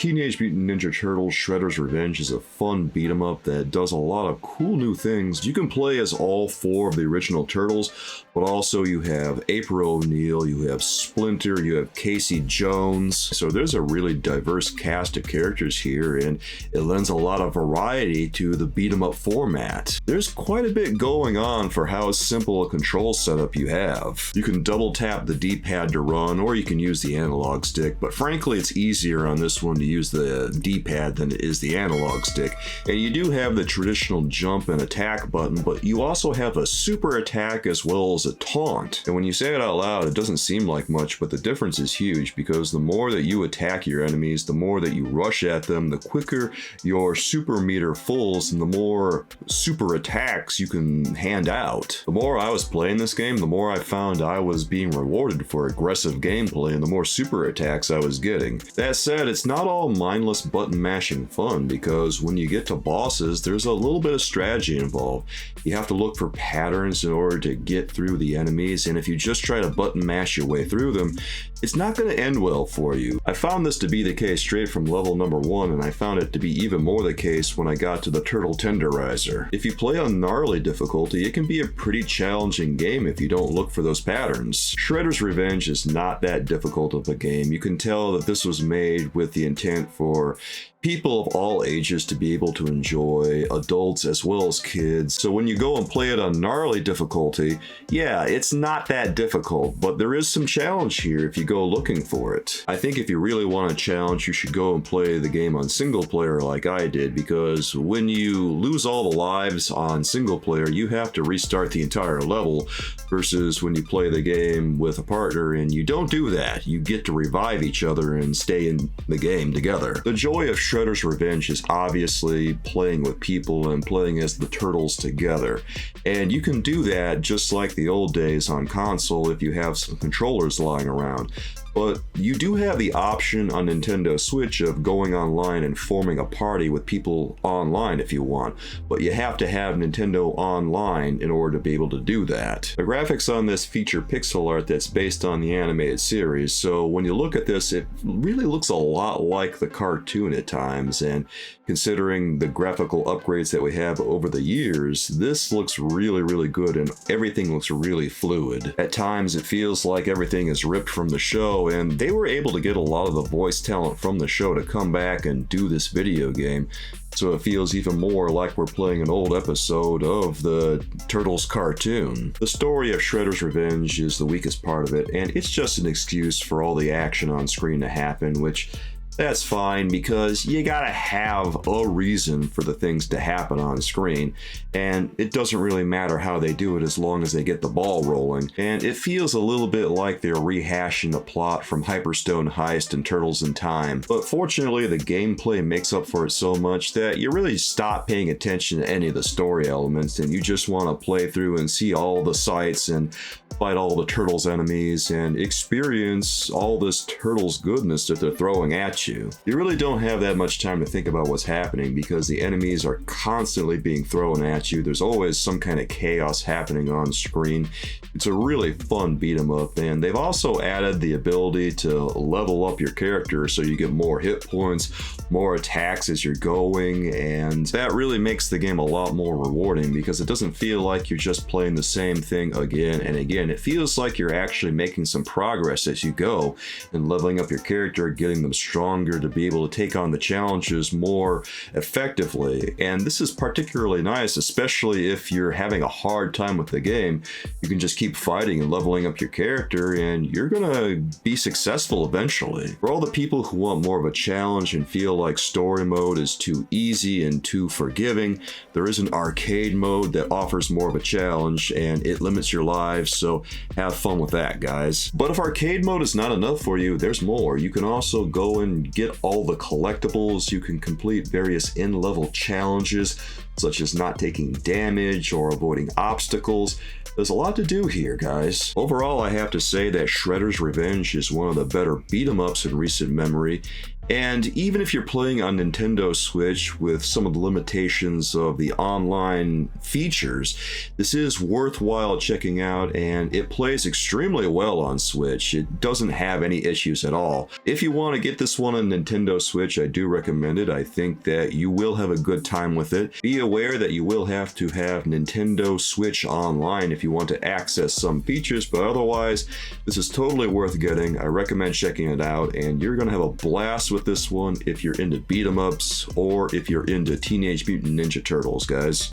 Teenage Mutant Ninja Turtles Shredder's Revenge is a fun beat-em-up that does a lot of cool new things. You can play as all four of the original Turtles, but also you have April O'Neil, you have Splinter, you have Casey Jones. So there's a really diverse cast of characters here, and it lends a lot of variety to the beat-em-up format. There's quite a bit going on for how simple a control setup you have. You can double tap the D-pad to run, or you can use the analog stick, but frankly it's easier on this one to use the D-pad than it is the analog stick. And you do have the traditional jump and attack button, but you also have a super attack as well as a taunt. And when you say it out loud, it doesn't seem like much, but the difference is huge, because the more that you attack your enemies, the more that you rush at them, the quicker your super meter fulls, and the more super attacks you can hand out. The more I was playing this game, the more I found I was being rewarded for aggressive gameplay and the more super attacks I was getting. That said, it's not all mindless button mashing fun, because when you get to bosses, there's a little bit of strategy involved. You have to look for patterns in order to get through the enemies, and if you just try to button mash your way through them, it's not going to end well for you. I found this to be the case straight from level number 1, and I found it to be even more the case when I got to the Turtle Tenderizer. If you play on gnarly difficulty, it can be a pretty challenging game if you don't look for those patterns. Shredder's Revenge is not that difficult of a game. You can tell that this was made with the intent for people of all ages to be able to enjoy, adults as well as kids. So when you go and play it on gnarly difficulty, yeah, it's not that difficult, but there is some challenge here if you go looking for it. I think if you really want a challenge, you should go and play the game on single player like I did, because when you lose all the lives on single player, you have to restart the entire level, versus when you play the game with a partner and you don't do that. You get to revive each other and stay in the game together. The joy of Shredder's Revenge is obviously playing with people and playing as the Turtles together. And you can do that just like the old days on console if you have some controllers lying around. But you do have the option on Nintendo Switch of going online and forming a party with people online if you want, but you have to have Nintendo Online in order to be able to do that. The graphics on this feature pixel art that's based on the animated series, so when you look at this, it really looks a lot like the cartoon at times, and considering the graphical upgrades that we have over the years, this looks really good, and everything looks really fluid. At times it feels like everything is ripped from the show, and they were able to get a lot of the voice talent from the show to come back and do this video game, so it feels even more like we're playing an old episode of the Turtles cartoon. The story of Shredder's Revenge is the weakest part of it, and it's just an excuse for all the action on screen to happen, which that's fine, because you gotta have a reason for the things to happen on screen, and it doesn't really matter how they do it as long as they get the ball rolling. And it feels a little bit like they're rehashing the plot from Hyperstone Heist and Turtles in Time, but fortunately the gameplay makes up for it so much that you really stop paying attention to any of the story elements, and you just want to play through and see all the sights and fight all the Turtles enemies and experience all this Turtles goodness that they're throwing at you. You really don't have that much time to think about what's happening, because the enemies are constantly being thrown at you. There's always some kind of chaos happening on screen. It's a really fun beat 'em up, and they've also added the ability to level up your character so you get more hit points, more attacks as you're going, and that really makes the game a lot more rewarding, because it doesn't feel like you're just playing the same thing again and again. It feels like you're actually making some progress as you go and leveling up your character, getting them stronger to be able to take on the challenges more effectively. And this is particularly nice, especially if you're having a hard time with the game. You can just keep fighting and leveling up your character, and you're gonna be successful eventually. For all the people who want more of a challenge and feel like story mode is too easy and too forgiving, there is an arcade mode that offers more of a challenge, and it limits your lives, so have fun with that, guys. But if arcade mode is not enough for you, there's more. You can also go and get all the collectibles. You can complete various in-level challenges, such as not taking damage or avoiding obstacles. There's a lot to do here, guys. Overall, I have to say that Shredder's Revenge is one of the better beat-em-ups in recent memory, And even if you're playing on Nintendo Switch with some of the limitations of the online features, this is worthwhile checking out, and it plays extremely well on Switch. It doesn't have any issues at all. If you want to get this one on Nintendo Switch, I do recommend it. I think that you will have a good time with it. Be aware that you will have to have Nintendo Switch Online if you want to access some features, but otherwise, this is totally worth getting. I recommend checking it out, and you're going to have a blast with this one if you're into beat 'em ups or if you're into Teenage Mutant Ninja Turtles, guys.